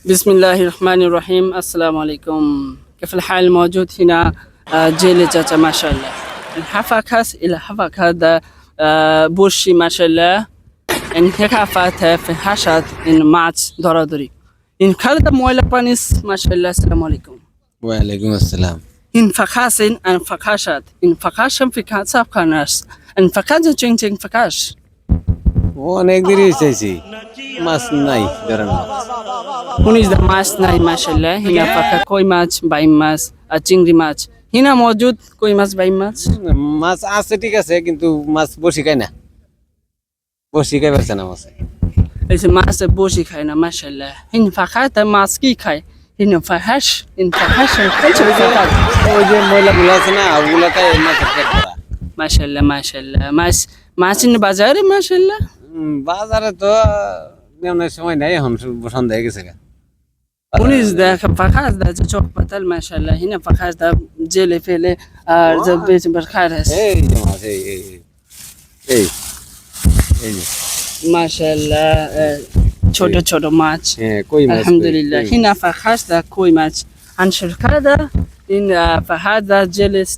بسم الله الرحمن الرحيم. السلام عليكم. كيف الحال؟ موجود هنا جيل جاتا ما شاء الله. الحفاكس إلى حفاك هذا بوشي ما شاء الله. إن هكافات في حشات إن ماتش درادري. إن كذا مويل بانيس ما شاء الله. السلام عليكم. ওয়ালাইকুম আসসালাম। إن فكاسين أن فكاشات إن فكاشم في كاتساب كاناس إن فكاجا تشين فكاش. অনেক দেরি চাইছি, মাছ নাই ধরেন না। Hunis the mas nai mashallah. Hina faka koi mach, baim mas, chingri mach. Hina mojud koi mas, baim mach. মাছ আছে ঠিক আছে, কিন্তু মাছ বসি খায় না, বসি খাই পারছে না মাছ। Is mas boshi khai na mashallah. Hin faka ta mas ki khai. Hin fahash, in fahash. ওই যে ময়লাগুলো আছে না, ওগুলো খাই মাছের পেট ভরা। Mashallah, mashallah. Mas in bazar mashallah. বাজারে তো নেওয়ার সময় নাই, এখন সন্ধ্যা হয়ে গেছে। Hunis the fakas da chok patal mashallah. Hina fakas da jele fele the bech barkharas. এই যে মাছ, এই এই এই এই যে Mashallah. Choto choto mach. হ্যাঁ, কই মাছ। Alhamdulillah. Hina fakas da koi mach. An shirkada in fahada jelis